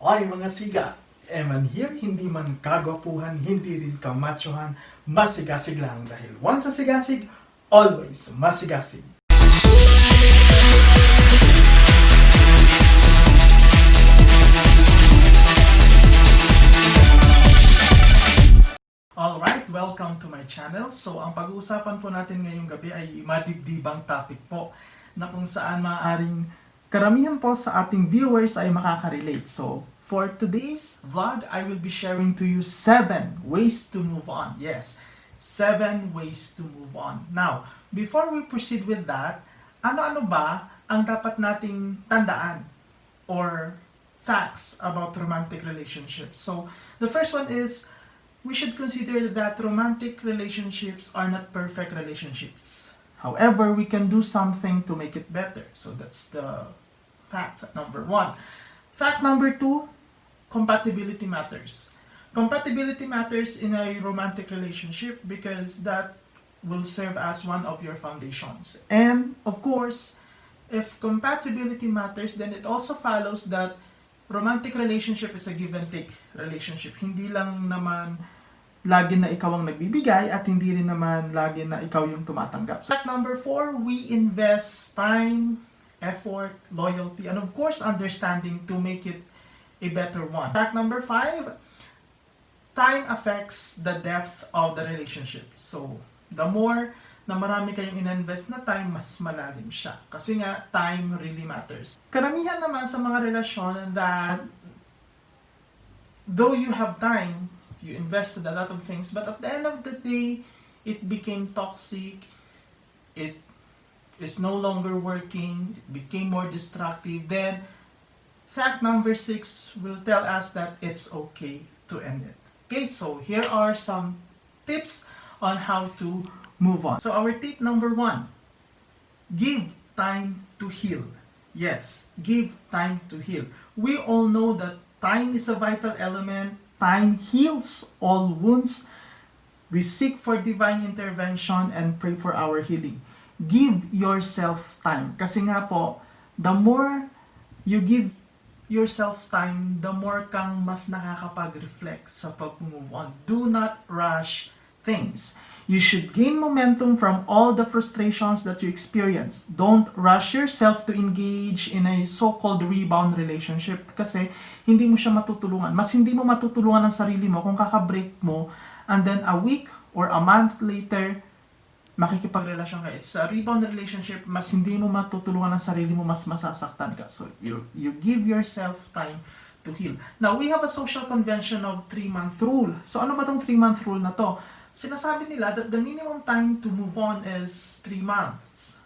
Ay mga siga, Eman here, hindi man kagwapuhan, hindi rin kamachohan, masigasig lang dahil once a sigasig, always masigasig. Alright, welcome to my channel. So, ang pag-uusapan po natin ngayong gabi ay madibdibang topic po na kung saan maaaring karamihan po sa ating viewers ay makaka-relate. So, for today's vlog, I will be sharing to you 7 ways to move on. Yes, 7 ways to move on. Now, before we proceed with that, ano-ano ba ang dapat nating tandaan or facts about romantic relationships? So, the first one is we should consider that romantic relationships are not perfect relationships. However, we can do something to make it better. So that's the fact number 1. Fact number 2, compatibility matters. Compatibility matters in a romantic relationship because that will serve as one of your foundations. And of course, if compatibility matters, then it also follows that romantic relationship is a give and take relationship. Hindi lang naman lagi na ikaw ang nagbibigay at hindi rin naman lagi na ikaw yung tumatanggap. So, fact number 4, we invest time, effort, loyalty, and of course, understanding to make it a better one. Fact number 5, time affects the depth of the relationship. So, the more na marami kayong in-invest na time, mas malalim siya. Kasi nga, time really matters. Karamihan naman sa mga relasyon that though you have time, you invested a lot of things, but at the end of the day, it became toxic, it is no longer working, it became more destructive, then fact number 6 will tell us that it's okay to end it. Okay, so here are some tips on how to move on. So our tip number 1, give time to heal. Yes, give time to heal. We all know that time is a vital element. Time heals all wounds. We seek for divine intervention and pray for our healing. Give yourself time. Kasi nga po, the more you give yourself time, the more kang mas nakakapag-reflect sa pag-move on. Do not rush things. You should gain momentum from all the frustrations that you experience. Don't rush yourself to engage in a so-called rebound relationship kasi hindi mo siya matutulungan. Mas hindi mo matutulungan ang sarili mo kung kakabreak mo and then a week or a month later, makikipagrelasyon ka. It's a rebound relationship, mas hindi mo matutulungan ang sarili mo, mas masasaktan ka. So, you give yourself time to heal. Now, we have a social convention of 3-month rule. So, ano ba tong 3-month rule na to? Sinasabi nila that the minimum time to move on is 3 months.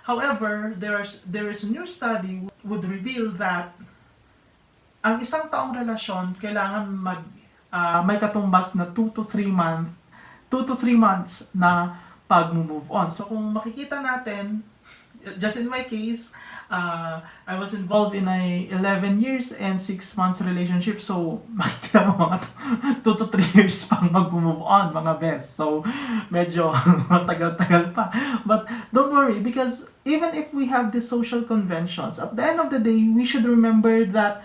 However, there is a new study would reveal that ang isang taong relasyon kailangan may katumbas na 2 to 3 months na pag-move on. So kung makikita natin, just in my case, I was involved in a 11 years and 6 months relationship. So, makikita mo mga 2 to 3 years pang mag-move on, mga best. So, medyo matagal-tagal pa. But don't worry, because even if we have these social conventions, at the end of the day, we should remember that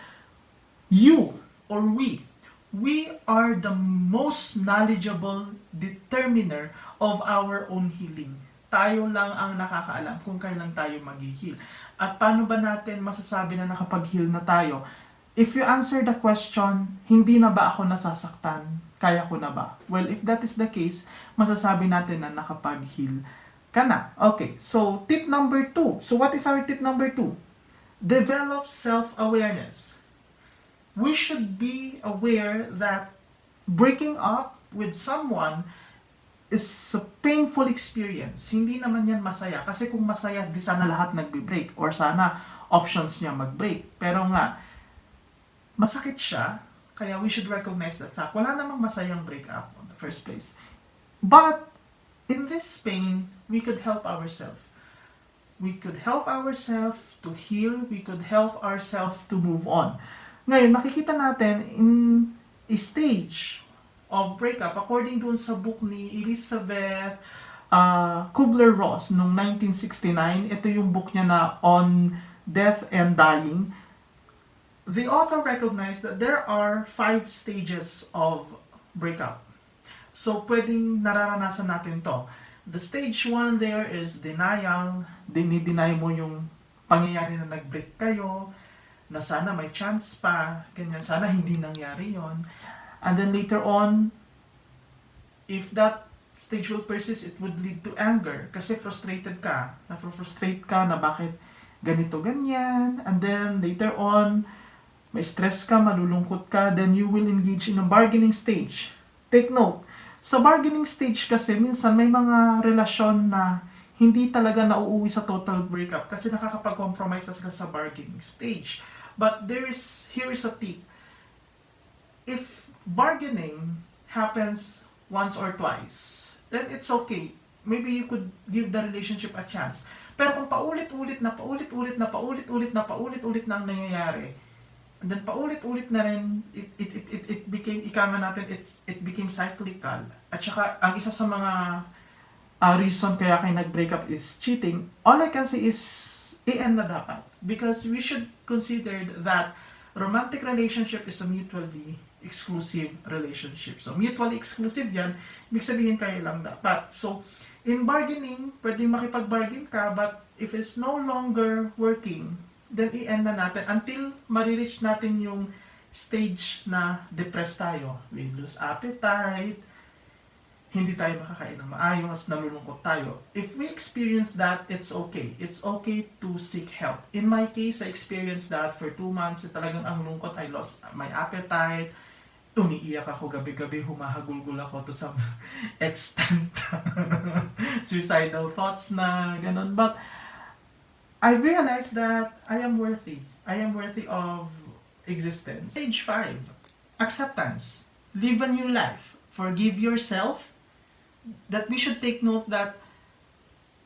you or we are the most knowledgeable determiner of our own healing. Tayo lang ang nakakaalam kung kailan tayo mag-heal. At paano ba natin masasabi na nakapag-heal na tayo? If you answer the question, hindi na ba ako nasasaktan? Kaya ko na ba? Well, if that is the case, masasabi natin na nakapag-heal ka na. Okay, so tip number 2. So what is our tip number 2? Develop self-awareness. We should be aware that breaking up with someone is a painful experience. Hindi naman yan masaya. Kasi kung masaya, di sana lahat nagbe-break or sana options niya mag-break. Pero nga, masakit siya, kaya we should recognize that fact. Wala namang masayang breakup in the first place. But, in this pain, we could help ourselves. We could help ourselves to heal. We could help ourselves to move on. Ngayon, makikita natin in a stage of breakup, according dun sa book ni Elizabeth Kubler-Ross noong 1969, ito yung book niya na On Death and Dying. the author recognized that there are 5 stages of breakup. So, pwedeng nararanasan natin to. The stage 1 there is denial. Dinideny mo yung pangyayari na nag-break kayo, na sana may chance pa, ganyan, sana hindi nangyari yon. And then later on, if that stage will persist, it would lead to anger. Kasi frustrated ka. Na-frustrate ka na bakit ganito, ganyan. And then later on, may stress ka, malulungkot ka, then you will engage in a bargaining stage. Take note, sa bargaining stage kasi, minsan may mga relasyon na hindi talaga nauuwi sa total breakup kasi nakakapag-compromise na sila sa bargaining stage. But here is a tip. If bargaining happens once or twice, then it's okay. Maybe you could give the relationship a chance. Pero kung paulit-ulit na ang nangyayari, and then paulit-ulit na rin, it became, it became cyclical. At saka, ang isa sa mga reason kaya kayo nag-break up is cheating, all I can say is, i-end na dapat. Because we should consider that romantic relationship is a mutually exclusive relationship. So, mutually exclusive yan, ibig sabihin kayo lang dapat. So, in bargaining, pwedeng makipag-bargain ka, but if it's no longer working, then i-end na natin until marireach natin yung stage na depressed tayo. We lose appetite, hindi tayo makakain ng maayos, nalulungkot tayo. If we experience that, it's okay. It's okay to seek help. In my case, I experienced that for 2 months. Talagang ang lungkot, I lost my appetite. Umiiyak ako gabi-gabi, humahagulgul ako to some extent. Suicidal thoughts na, ganun. But I realized that I am worthy. I am worthy of existence. Stage 5, acceptance. Live a new life. Forgive yourself. That we should take note that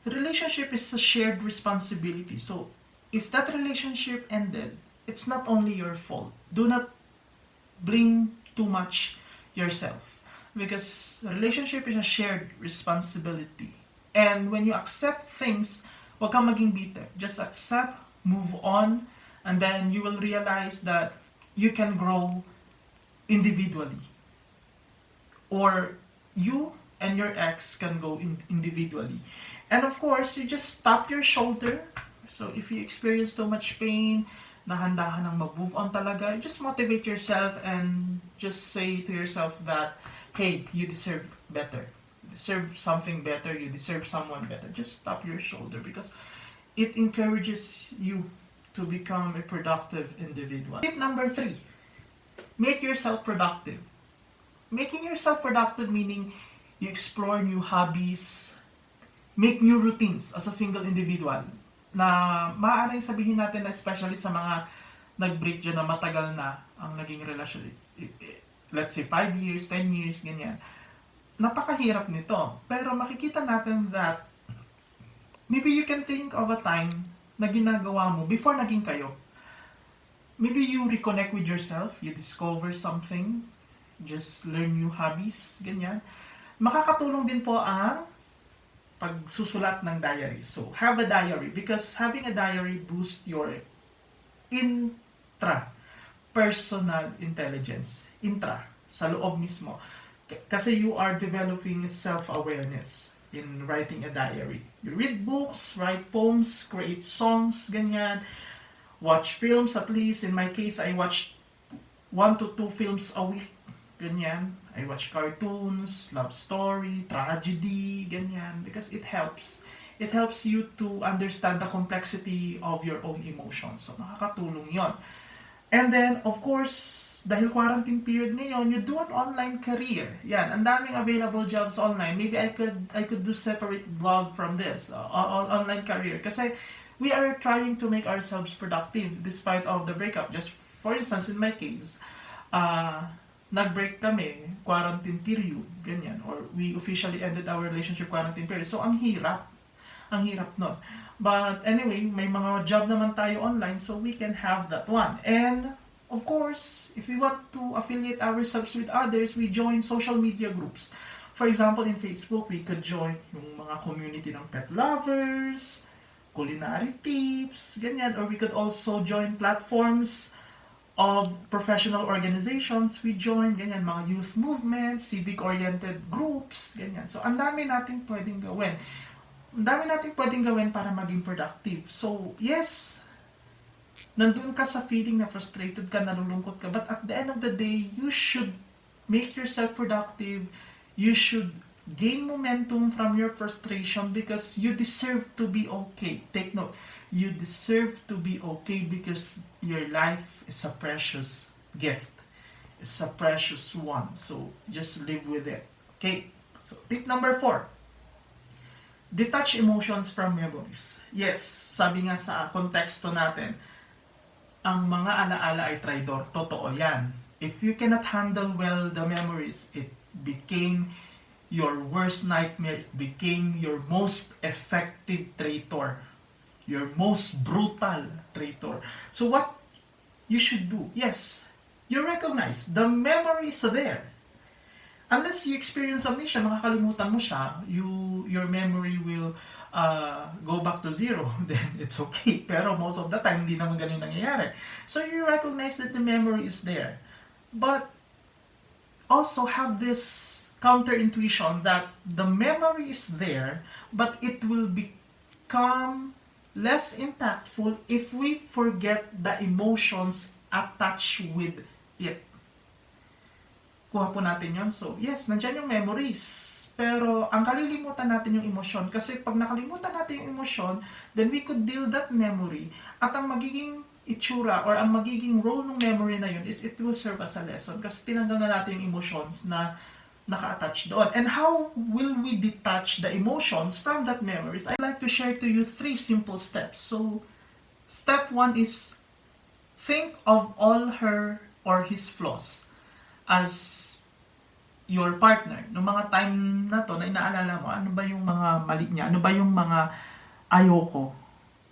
relationship is a shared responsibility. So, if that relationship ended, it's not only your fault. Do not bring too much yourself. Because relationship is a shared responsibility. And when you accept things, huwag kang maging bitter. Just accept, move on, and then you will realize that you can grow individually. Or you and your ex can go individually. And of course, you just stop your shoulder. So if you experience too much pain, nahanda ka nang mag-move on talaga, just motivate yourself and just say to yourself that, hey, you deserve better. You deserve something better. You deserve someone better. Just stop your shoulder because it encourages you to become a productive individual. Tip number 3, make yourself productive. Making yourself productive meaning you explore new hobbies, make new routines as a single individual na maaaring sabihin natin na especially sa mga nag-break dyan na matagal na ang naging relasyon. Let's say 5 years, 10 years, ganyan. Napakahirap nito. Pero makikita natin that maybe you can think of a time na ginagawa mo before naging kayo. Maybe you reconnect with yourself, you discover something, just learn new hobbies, ganyan. Makakatulong din po ang pagsusulat ng diary. So, have a diary because having a diary boosts your intra-personal intelligence. Intra, sa loob mismo. Kasi you are developing self-awareness in writing a diary. You read books, write poems, create songs, ganyan. Watch films, at least in my case, I watch 1 to 2 films a week. Ganyan. I watch cartoons, love story, tragedy, ganyan. Because it helps. It helps you to understand the complexity of your own emotions. So, nakakatulong yon. And then, of course, dahil quarantine period ngayon, you do an online career. Yan, ang daming available jobs online. Maybe I could do separate blog from this, online career. Kasi we are trying to make ourselves productive despite of the breakup. Just for instance, in my case, nag-break kami, quarantine period, ganyan. Or we officially ended our relationship quarantine period. So, ang hirap. Ang hirap nun. But anyway, may mga job naman tayo online, so we can have that one. And, of course, if we want to affiliate ourselves with others, we join social media groups. For example, in Facebook, we could join yung mga community ng pet lovers, culinary tips, ganyan. Or we could also join platforms of professional organizations we join, ganyan, mga youth movements, civic-oriented groups, ganyan. So, ang dami natin pwedeng gawin. Ang dami natin pwedeng gawin para maging productive. So, yes, nandun ka sa feeling na frustrated ka, nalulungkot ka, but at the end of the day, you should make yourself productive. You should gain momentum from your frustration because you deserve to be okay. Take note, you deserve to be okay because your life is a precious gift. It's a precious one. So, just live with it. Okay? So, tip number 4. Detach emotions from memories. Yes, sabi nga sa konteksto natin, ang mga alaala ay traidor. Totoo yan. If you cannot handle well the memories, it became your worst nightmare. It became your most effective traitor. Your most brutal traitor. So what you should do, yes, you recognize the memory is there. Unless you experience amnesia, makakalimutan mo siya, your memory will go back to zero, then it's okay. Pero most of the time, hindi naman ganun nangyayari. So you recognize that the memory is there. But also have this counter-intuition that the memory is there, but it will become less impactful if we forget the emotions attached with it. Kuha po natin yon. So, yes, nandiyan yung memories. Pero, ang kalilimutan natin yung emosyon. Kasi pag nakalimutan natin yung emosyon, then we could deal that memory. At ang magiging itsura or ang magiging role ng memory na yun is it will serve as a lesson. Kasi tinanggal na natin yung emotions na naka-attach doon. And how will we detach the emotions from that memories? I'd like to share to you 3 simple steps. So, step 1 is think of all her or his flaws as your partner. Noong mga time na to na inaalala mo, ano ba yung mga mali niya? Ano ba yung mga ayoko?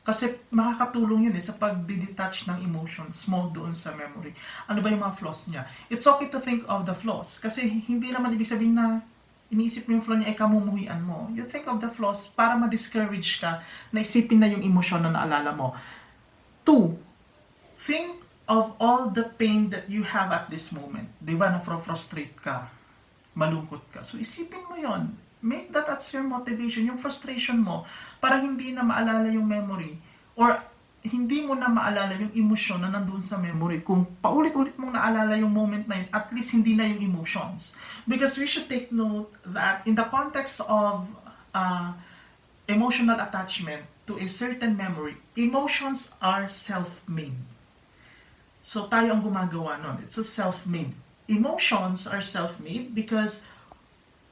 Kasi makakatulong yun sa pag-detach ng emotions mo doon sa memory. Ano ba yung mga flaws niya? It's okay to think of the flaws. Kasi hindi naman ibig sabihin na iniisip mo yung flaw niya ay kamumuhian mo. You think of the flaws para ma-discourage ka na isipin na yung emosyon na naalala mo. 2, think of all the pain that you have at this moment. Di ba, na-frustrate ka, malungkot ka. So, isipin mo yon. Make that as your motivation, yung frustration mo, para hindi na maalala yung memory, or hindi mo na maalala yung emosyon na nandun sa memory. Kung paulit-ulit mong naalala yung moment na yun, at least hindi na yung emotions. Because we should take note that in the context of emotional attachment to a certain memory, emotions are self-made. So, tayo ang gumagawa nun. It's a self-made. Emotions are self-made because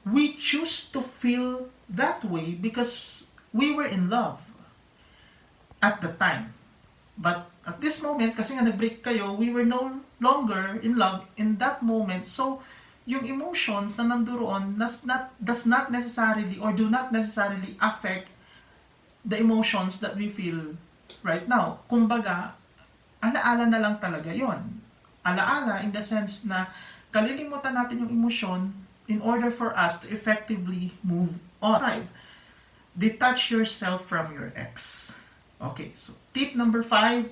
we choose to feel that way because we were in love at the time. But at this moment, kasi nga nag-break kayo, we were no longer in love in that moment. So, yung emotions na nandoon does not necessarily or do not necessarily affect the emotions that we feel right now. Kumbaga, alaala na lang talaga yon. Alaala in the sense na kalilimutan natin yung emosyon in order for us to effectively move on. 5. Detach yourself from your ex. Okay, so tip number 5,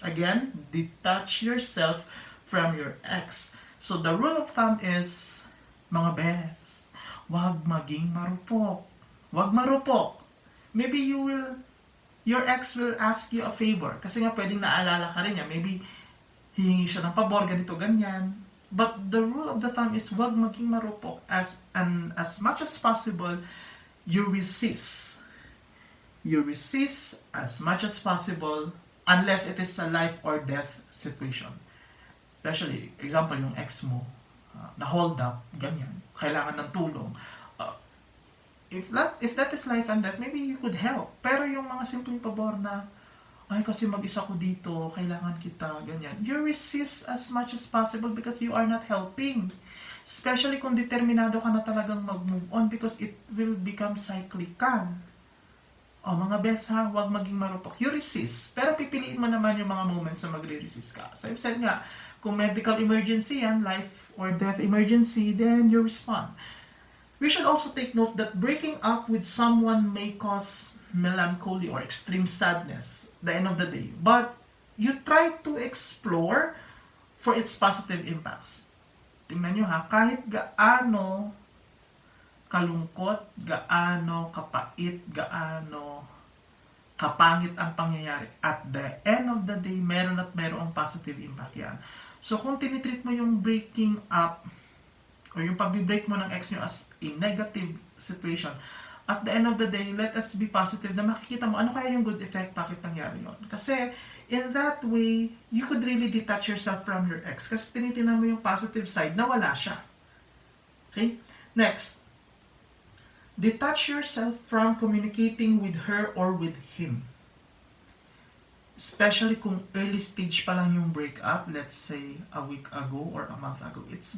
again, detach yourself from your ex. So the rule of thumb is, mga bes, wag maging marupok. Wag marupok. Maybe your ex will ask you a favor. Kasi nga pwedeng naalala ka rin niya. Maybe hihingi siya ng pabor, ganito, ganyan. But the rule of the thumb is wag maging marupok. As much as possible, you resist. You resist as much as possible unless it is a life or death situation. Especially, example, yung ex mo, na hold up, ganyan, kailangan ng tulong. If that is life and death, maybe you could help. Pero yung mga simpleng pabor na, ay kasi mag-isa ko dito, kailangan kita, ganyan. You resist as much as possible because you are not helping. Especially kung determinado ka na talagang mag-move on because it will become cyclical. O mga bes ha, huwag maging marupok. You resist, pero pipiliin mo naman yung mga moments na magre-resist ka. So I've said nga, kung medical emergency yan, life or death emergency, then you respond. We should also take note that breaking up with someone may cause melancholy or extreme sadness the end of the day. But you try to explore for its positive impacts. Tingnan nyo ha, kahit gaano kalungkot, gaano kapait, gaano kapangit ang pangyayari, at the end of the day, meron at merong positive impact yan. So kung tinitreat mo yung breaking up or yung pag-break mo ng ex nyo as a negative situation, at the end of the day, let us be positive na makikita mo ano kaya yung good effect, bakit nangyari yun. Kasi in that way, you could really detach yourself from your ex kasi tinitingnan mo yung positive side na wala siya. Okay? Next, detach yourself from communicating with her or with him. Especially kung early stage pa lang yung breakup, let's say a week ago or a month ago. It's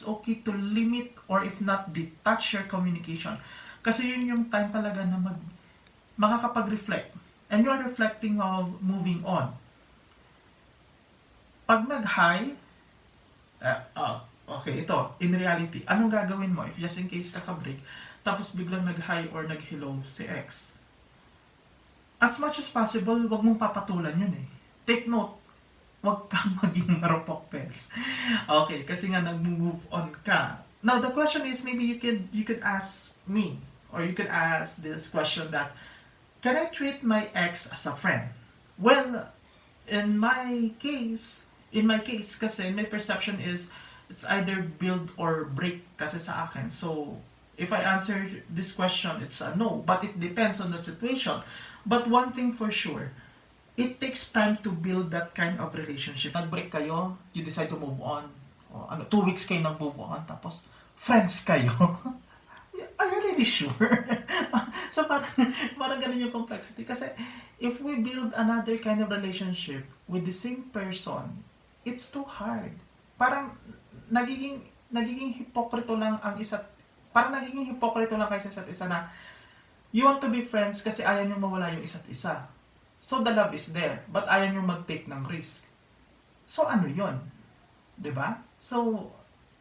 okay to limit or if not detach your communication. Kasi yun yung time talaga na makakapag-reflect. And you're reflecting of moving on. Pag nag-high, okay, ito, in reality, anong gagawin mo if just in case kakabreak, tapos biglang nag-high or nag-hello si ex? As much as possible, wag mong papatulan yun eh. Take note, wag kang maging marupok, pes. Okay, kasi nga nag-move on ka. Now, the question is, maybe you could ask me, or you could ask this question that, can I treat my ex as a friend? Well, in my case, kasi my perception is, it's either build or break kasi sa akin. So, if I answer this question, it's a no. But it depends on the situation. But one thing for sure, it takes time to build that kind of relationship. Nag-break kayo, you decide to move on. 2 weeks kayo nag-move on, tapos friends kayo. Are you really sure? So parang ganun yung complexity. Kasi if we build another kind of relationship with the same person, it's too hard. Parang nagiging hipokrito lang ang nagiging hipokrito lang kayo sa isa't isa na you want to be friends kasi ayaw nyo mawala yung isa't isa. So the love is there, but ayaw nyo mag-take ng risk. So ano yun? 'Di ba? So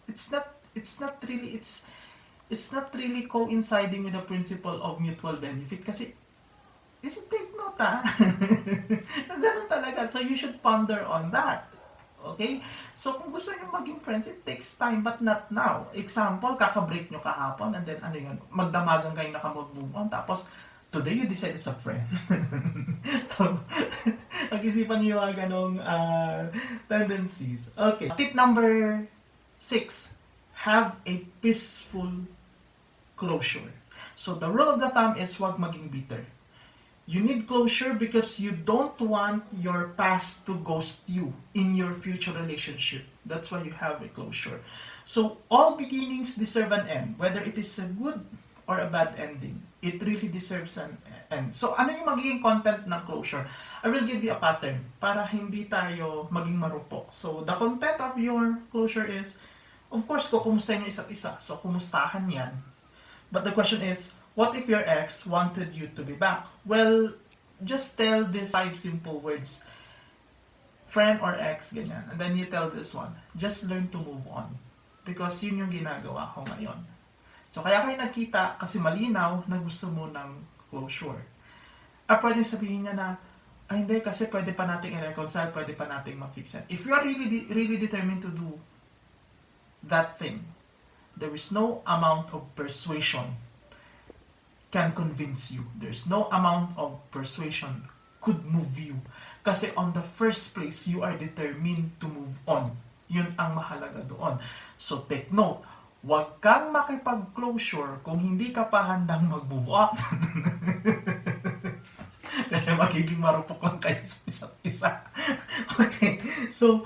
it's not really coinciding with the principle of mutual benefit kasi you should take note ganun talaga. So you should ponder on that. Okay? So kung gusto nyo maging friends, it takes time but not now. Example, kakabreak nyo kahapon and then ano yun, magdamagan kayo nakamove on tapos today you decide as a friend. So, pag-isipan nyo yung mga ganong tendencies. Okay. Tip number 6, have a peaceful closure. So, the rule of the thumb is huwag maging bitter. You need closure because you don't want your past to ghost you in your future relationship. That's why you have a closure. So, all beginnings deserve an end. Whether it is a good or a bad ending, it really deserves an end. So, ano yung magiging content ng closure? I will give you a pattern para hindi tayo maging marupok. So, the content of your closure is, of course, kukumustahin yung isa't isa. So, kumustahan yan. But the question is, what if your ex wanted you to be back? Well, just tell these 5 simple words. Friend or ex, ganyan. And then you tell this one, just learn to move on. Because yun yung ginagawa ko ngayon. So, kaya kayo nagkita kasi malinaw na gusto mo ng closure. Pwede sabihin niya na, hindi kasi pwede pa nating i-reconcile, pwede pa nating ma-fix yan. If you are really determined to do that thing, there is no amount of persuasion can convince you. There's no amount of persuasion could move you. Kasi on the first place, you are determined to move on. Yun ang mahalaga doon. So take note, huwag kang makipag-closure kung hindi ka pa handang mag-move on. Kasi magiging marupok lang kayo sa isa't isa. Okay, so,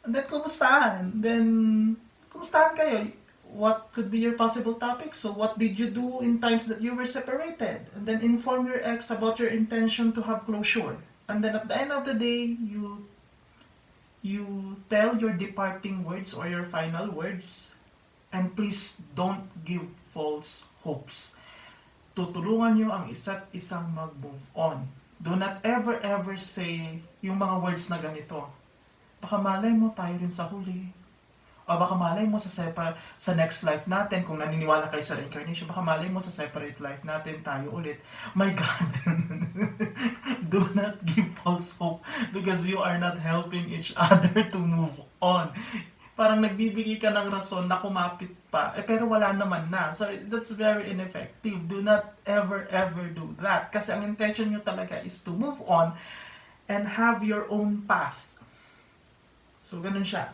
and then kumustahan kayo? What could be your possible topic? So what did you do in times that you were separated? And then inform your ex about your intention to have closure. And then at the end of the day, you tell your departing words or your final words. And please don't give false hopes. Tutulungan nyo ang isa't isang mag-move on. Do not ever say yung mga words na ganito. Baka malay mo tayo rin sa huli. O baka malay mo sa next life natin, kung naniniwala kayo sa reincarnation, baka malay mo sa separate life natin, tayo ulit. My God, do not give false hope because you are not helping each other to move on. Parang nagbibigay ka ng rason na kumapit pa, pero wala naman na. So that's very ineffective. Do not ever do that. Kasi ang intention nyo talaga is to move on and have your own path. So ganun siya.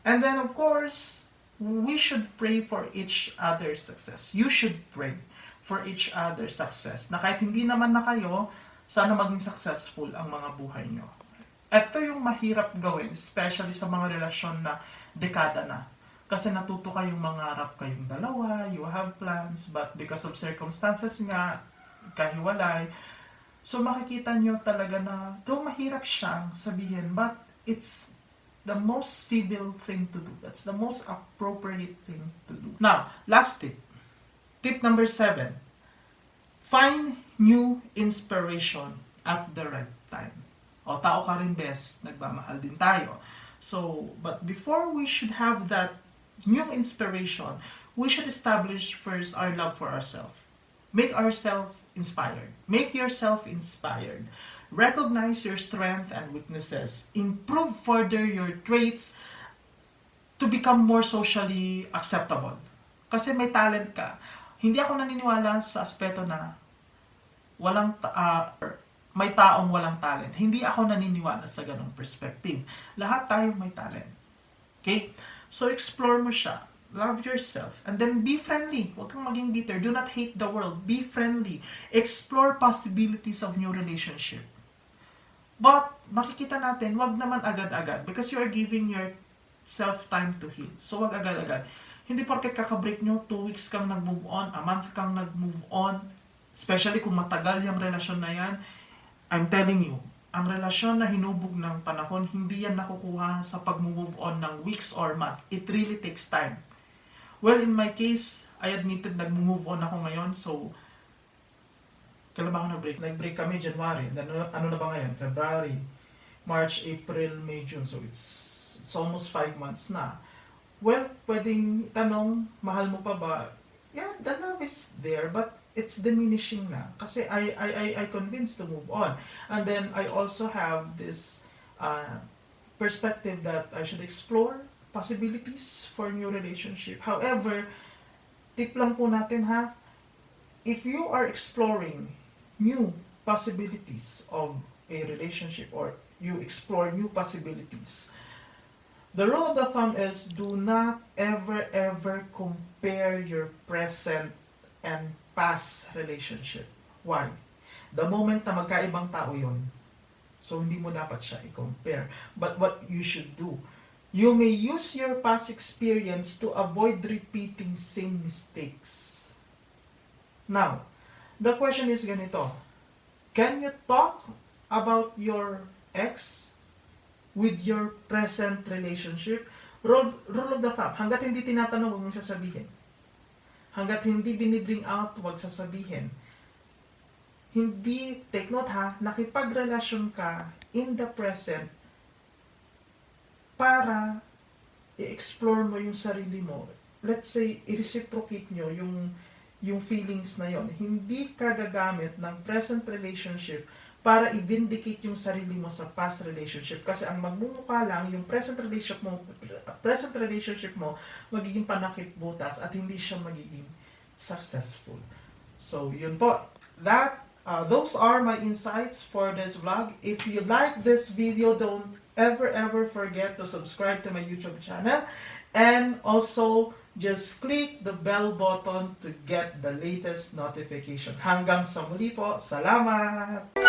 And then of course, we should pray for each other's success. You should pray for each other's success. Na kahit hindi naman na kayo, sana maging successful ang mga buhay nyo. Ito yung mahirap gawin, especially sa mga relasyon na dekada na. Kasi natuto kayong mangarap kayong dalawa, you have plans, but because of circumstances nga, kahiwalay. So makikita nyo talaga na, though mahirap siyang sabihin, but it's the most civil thing to do. That's the most appropriate thing to do. Now, last tip. Tip number 7. Find new inspiration at the right time. O, tao ka rin, best. Nagmamahal din tayo. So, but before we should have that new inspiration, we should establish first our love for ourselves. Make ourselves inspired. Make yourself inspired. Recognize your strengths and weaknesses. Improve further your traits to become more socially acceptable. Kasi may talent ka. Hindi ako naniniwala sa aspeto na may taong walang talent. Hindi ako naniniwala sa ganong perspective. Lahat tayo may talent. Okay? So explore mo siya. Love yourself. And then be friendly. Huwag kang maging bitter. Do not hate the world. Be friendly. Explore possibilities of new relationship. But, makikita natin, wag naman agad-agad because you are giving yourself time to heal. So, wag agad-agad. Hindi porket kakabreak nyo, 2 weeks kang nag-move on, a month kang nag-move on, especially kung matagal yung relasyon na yan, I'm telling you, ang relasyon na hinubog ng panahon, hindi yan nakukuha sa pag-move on ng weeks or month. It really takes time. Well, in my case, I admitted nag-move on ako ngayon, so kailan ba ako nag-break? Nag-break kami January. Then, ano na ba ngayon? February, March, April, May, June. So, it's almost 5 months na. Well, pwedeng tanong, mahal mo pa ba? Yeah, the love is there, but it's diminishing na. Kasi I convinced to move on. And then, I also have this perspective that I should explore possibilities for new relationship. However, tip lang po natin ha, if you are exploring new possibilities of a relationship or you explore new possibilities, the rule of the thumb is do not ever compare your present and past relationship. Why? The moment na magkaibang tao yun, so hindi mo dapat siya i-compare. But what you should do, you may use your past experience to avoid repeating same mistakes. Now, the question is ganito. Can you talk about your ex with your present relationship? Rule of the thumb. Hanggat hindi tinatanong, huwag mong sasabihin. Hanggat hindi binibring out, huwag sasabihin. Hindi, take note ha, nakipagrelasyon ka in the present para i-explore mo yung sarili mo. Let's say, i-reciprocate nyo yung feelings na yon. Hindi ka gagamit ng present relationship para i-vindicate yung sarili mo sa past relationship. Kasi ang magmumukha lang, yung present relationship mo magiging panakip butas at hindi siya magiging successful. So, yun po. Those are my insights for this vlog. If you like this video, don't ever forget to subscribe to my YouTube channel. And also, just click the bell button to get the latest notification. Hanggang sa muli po. Salamat!